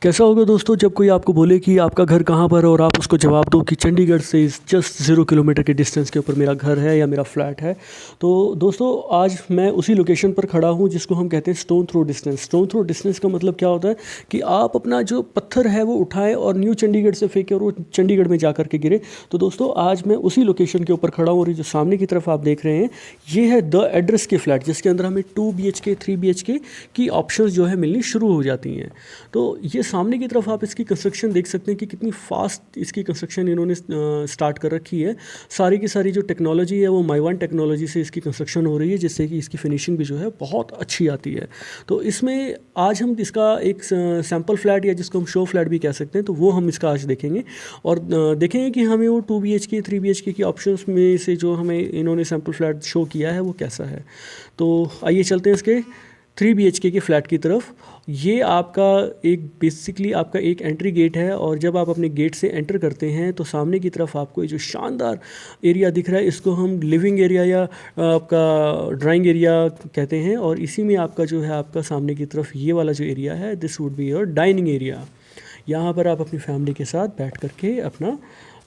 कैसा होगा दोस्तों जब कोई आपको बोले कि आपका घर कहाँ पर है और आप उसको जवाब दो कि चंडीगढ़ से जस्ट 0 किलोमीटर के डिस्टेंस के ऊपर मेरा घर है या मेरा फ्लैट है। तो दोस्तों आज मैं उसी लोकेशन पर खड़ा हूँ जिसको हम कहते हैं stone throw distance. Stone throw distance का मतलब क्या होता है कि आप अपना जो पत्थर है वो उठाएं और न्यू चंडीगढ़ से फेंकें और वो चंडीगढ़ में जा के गिरे। तो दोस्तों आज मैं उसी लोकेशन के ऊपर खड़ा हूँ और ये जो सामने की तरफ आप देख रहे हैं ये है द एड्रेस के फ्लैट, जिसके अंदर हमें 2 BHK 3 BHK की ऑप्शंस जो है मिलनी शुरू हो जाती हैं। तो ये सामने की तरफ आप इसकी कंस्ट्रक्शन देख सकते हैं कि कितनी फास्ट इसकी कंस्ट्रक्शन इन्होंने स्टार्ट कर रखी है। सारी की सारी जो टेक्नोलॉजी है वो माइवान टेक्नोलॉजी से इसकी कंस्ट्रक्शन हो रही है, जिससे कि इसकी फिनिशिंग भी जो है बहुत अच्छी आती है। तो इसमें आज हम इसका एक सैम्पल फ्लैट या जिसको हम शो फ्लैट भी कह सकते हैं, तो वो हम इसका आज देखेंगे और देखेंगे कि हमें वो 2 BHK 3 BHK की ऑप्शंस में से जो हमें इन्होंने सैम्पल फ्लैट शो किया है वो कैसा है। तो आइए चलते हैं इसके 3 BHK के फ्लैट की तरफ। ये आपका एक बेसिकली आपका एक एंट्री गेट है और जब आप अपने गेट से एंटर करते हैं तो सामने की तरफ आपको ये जो शानदार एरिया दिख रहा है इसको हम लिविंग एरिया या आपका ड्राइंग एरिया कहते हैं। और इसी में आपका जो है आपका सामने की तरफ ये वाला जो एरिया है this would be your dining area. यहाँ पर आप अपनी फैमिली के साथ बैठ करके अपना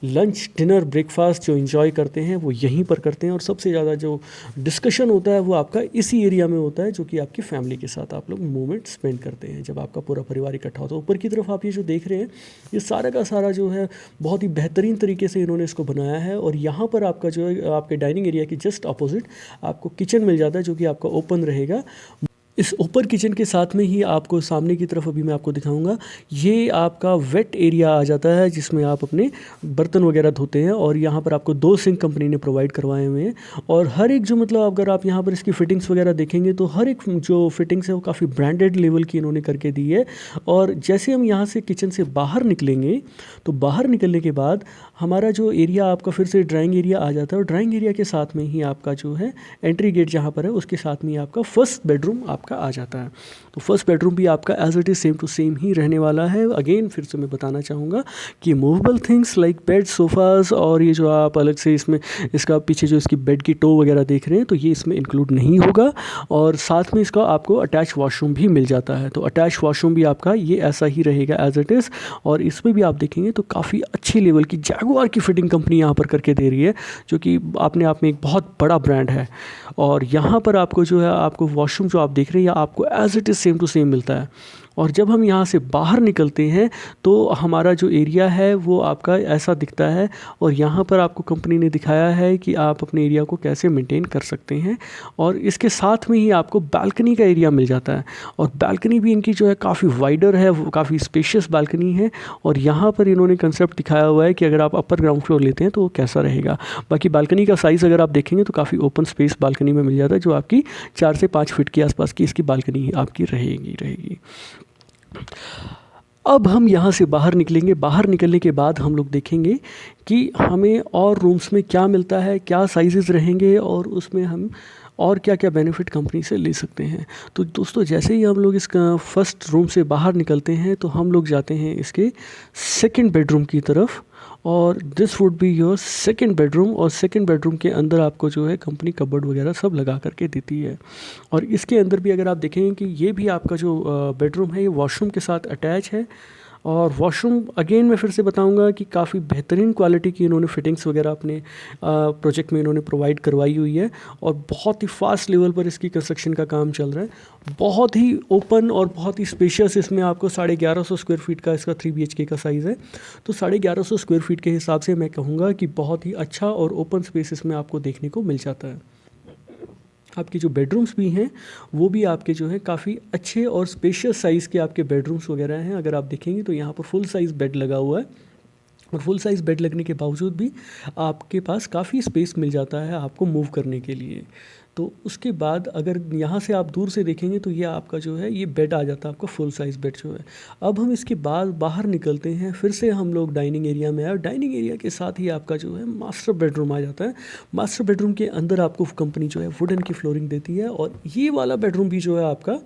लंच डिनर ब्रेकफास्ट जो एंजॉय करते हैं वो यहीं पर करते हैं। और सबसे ज़्यादा जो डिस्कशन होता है वो आपका इसी एरिया में होता है, जो कि आपकी फैमिली के साथ आप लोग मोमेंट स्पेंड करते हैं जब आपका पूरा परिवार इकट्ठा होता है। ऊपर की तरफ आप ये जो देख रहे हैं ये सारा का सारा जो है बहुत ही बेहतरीन तरीके से इन्होंने इसको बनाया है। और यहाँ पर आपका जो है आपके डाइनिंग एरिया की जस्ट अपोजिट आपको किचन मिल जाता है, जो कि आपका ओपन रहेगा। इस ओपन किचन के साथ में ही आपको सामने की तरफ अभी मैं आपको दिखाऊंगा ये आपका वेट एरिया आ जाता है, जिसमें आप अपने बर्तन वगैरह धोते हैं। और यहाँ पर आपको 2 सिंक कंपनी ने प्रोवाइड करवाए हुए हैं और हर एक जो मतलब अगर आप यहाँ पर इसकी फिटिंग्स वगैरह देखेंगे तो हर एक जो फिटिंग्स है वो काफ़ी ब्रांडेड लेवल की इन्होंने करके दी है। और जैसे हम यहाँ से किचन से बाहर निकलेंगे तो बाहर निकलने के बाद हमारा जो एरिया आपका फिर से ड्राइंग एरिया आ जाता है और ड्राइंग एरिया के साथ में ही आपका जो है एंट्री गेट जहाँ पर है उसके साथ में ही आपका फर्स्ट बेडरूम आपका आ जाता है। तो फर्स्ट बेडरूम भी आपका as it is same to same ही रहने वाला है। अगेन फिर से मैं बताना चाहूँगा कि movable things like bed sofas और ये जो आप अलग से इसमें इसका पीछे जो इसकी बेड की टो वगैरह देख रहे हैं तो ये इसमें इंक्लूड नहीं होगा। और साथ में इसका आपको अटैच वॉशरूम भी मिल जाता है। तो अटैच वॉशरूम भी आपका ये ऐसा ही रहेगा एज इट इज़। और इसमें भी आप देखेंगे तो काफ़ी अच्छी लेवल की जैगुआर की फिटिंग कंपनी यहाँ पर करके दे रही है, जो कि अपने आप में एक बहुत बड़ा ब्रांड है। और यहाँ पर आपको जो है आपको वॉशरूम जो आप देख रहे हैं या आपको as it is same to same मिलता है। और जब हम यहाँ से बाहर निकलते हैं तो हमारा जो एरिया है वो आपका ऐसा दिखता है। और यहाँ पर आपको कंपनी ने दिखाया है कि आप अपने एरिया को कैसे मेंटेन कर सकते हैं। और इसके साथ में ही आपको बालकनी का एरिया मिल जाता है और बालकनी भी इनकी जो है काफ़ी वाइडर है, वो काफ़ी स्पेशियस बालकनी है। और यहाँ पर इन्होंने कंसेप्ट दिखाया हुआ है कि अगर आप अपर ग्राउंड फ्लोर लेते हैं तो वो कैसा रहेगा। बाकी बालकनी का साइज़ अगर आप देखेंगे तो काफ़ी ओपन स्पेस बालकनी में मिल जाता है, जो आपकी 4 से 5 फीट के आसपास की इसकी बालकनी आपकी रहेगी। अब हम यहाँ से बाहर निकलेंगे। बाहर निकलने के बाद हम लोग देखेंगे कि हमें और रूम्स में क्या मिलता है, क्या साइजेस रहेंगे और उसमें हम और क्या क्या बेनिफिट कंपनी से ले सकते हैं। तो दोस्तों जैसे ही हम लोग इसका फर्स्ट रूम से बाहर निकलते हैं तो हम लोग जाते हैं इसके सेकंड बेडरूम की तरफ। और this would be your second bedroom. और सेकंड बेडरूम के अंदर आपको जो है कंपनी कबर्ड वगैरह सब लगा करके देती है। और इसके अंदर भी अगर आप देखेंगे कि ये भी आपका जो बेडरूम है ये वॉशरूम के साथ अटैच है। और वॉशरूम अगेन मैं फिर से बताऊंगा कि काफ़ी बेहतरीन क्वालिटी की इन्होंने फिटिंग्स वगैरह अपने प्रोजेक्ट में इन्होंने प्रोवाइड करवाई हुई है। और बहुत ही फास्ट लेवल पर इसकी कंस्ट्रक्शन का काम चल रहा है। बहुत ही ओपन और बहुत ही स्पेशियस इसमें आपको 1150 स्क्वायर फीट का इसका 3 BHK का साइज़ है। तो 1150 स्क्वायर फीट के हिसाब से मैं कहूँगा कि बहुत ही अच्छा और ओपन स्पेस इसमें आपको देखने को मिल जाता है। आपके जो बेडरूम्स भी हैं वो भी आपके जो है काफ़ी अच्छे और स्पेशियस साइज़ के आपके बेडरूम्स वगैरह हैं। अगर आप देखेंगे तो यहाँ पर फुल साइज़ बेड लगा हुआ है और फुल साइज़ बेड लगने के बावजूद भी आपके पास काफ़ी स्पेस मिल जाता है आपको मूव करने के लिए। तो उसके बाद अगर यहाँ से आप दूर से देखेंगे तो ये आपका जो है ये बेड आ जाता है आपका फुल साइज़ बेड जो है। अब हम इसके बाद बाहर निकलते हैं, फिर से हम लोग डाइनिंग एरिया में आए। डाइनिंग एरिया के साथ ही आपका जो है मास्टर बेडरूम आ जाता है। मास्टर बेडरूम के अंदर आपको कंपनी जो है वुडन की फ्लोरिंग देती है। और ये वाला बेडरूम भी जो है आपका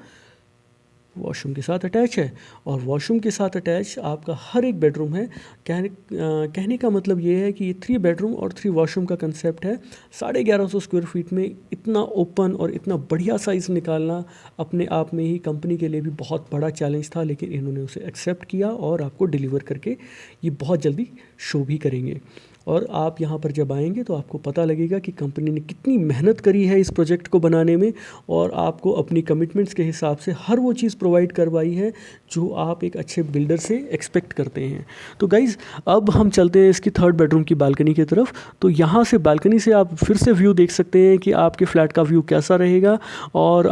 वॉशरूम के साथ अटैच है और वॉशरूम के साथ अटैच आपका हर एक बेडरूम है। कहने का मतलब ये है कि ये 3 बेडरूम और 3 वॉशरूम का कंसेप्ट है। 1150 स्क्वायर फीट में इतना ओपन और इतना बढ़िया साइज़ निकालना अपने आप में ही कंपनी के लिए भी बहुत बड़ा चैलेंज था, लेकिन इन्होंने उसे एक्सेप्ट किया और आपको डिलीवर करके ये बहुत जल्दी शो भी करेंगे। और आप यहाँ पर जब आएंगे तो आपको पता लगेगा कि कंपनी ने कितनी मेहनत करी है इस प्रोजेक्ट को बनाने में और आपको अपनी कमिटमेंट्स के हिसाब से हर वो चीज़ प्रोवाइड करवाई है जो आप एक अच्छे बिल्डर से एक्सपेक्ट करते हैं। तो गाइज़ अब हम चलते हैं इसकी 3rd बेडरूम की बालकनी की तरफ। तो यहाँ से बालकनी से आप फिर से व्यू देख सकते हैं कि आपके फ्लैट का व्यू कैसा रहेगा। और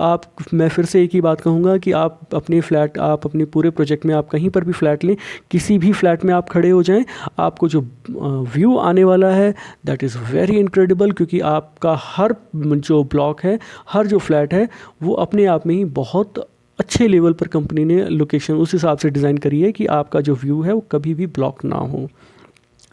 मैं फिर से एक ही बात कहूँगा कि आप अपने पूरे प्रोजेक्ट में आप कहीं पर भी फ्लैट लें, किसी भी फ्लैट में आप खड़े हो जाएं, आपको जो व्यू आने वाला है दैट इज़ वेरी इनक्रेडिबल, क्योंकि आपका हर जो ब्लॉक है, हर जो फ्लैट है, वो अपने आप में ही बहुत अच्छे लेवल पर कंपनी ने लोकेशन उस हिसाब से डिज़ाइन करी है कि आपका जो व्यू है वो कभी भी ब्लॉक ना हो।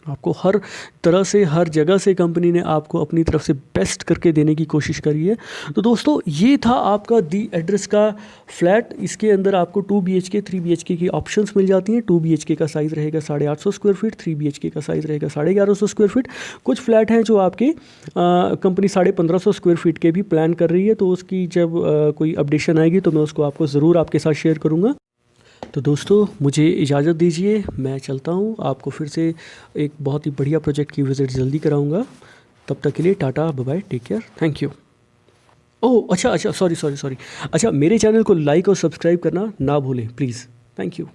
आपको हर तरह से, हर जगह से कंपनी ने आपको अपनी तरफ से बेस्ट करके देने की कोशिश करी है। तो दोस्तों ये था आपका दी एड्रेस का फ्लैट। इसके अंदर आपको 2 BHK 3 BHK की ऑप्शंस मिल जाती हैं। 2 BHK का साइज़ रहेगा 850 स्क्वायर फीट, 3 BHK का साइज़ रहेगा 1150 स्क्वायर फीट। कुछ फ्लैट हैं जो आपके कंपनी 1550 स्क्वायर फीट के भी प्लान कर रही है, तो उसकी जब कोई अपडेशन आएगी तो मैं उसको आपको ज़रूर आपके साथ शेयर करूँगा। तो दोस्तों मुझे इजाज़त दीजिए, मैं चलता हूँ। आपको फिर से एक बहुत ही बढ़िया प्रोजेक्ट की विज़िट जल्दी कराऊँगा। तब तक के लिए tata, bye bye, take care, thank you. Oh अच्छा, सॉरी। अच्छा, मेरे चैनल को लाइक और सब्सक्राइब करना ना भूलें प्लीज़। Thank you.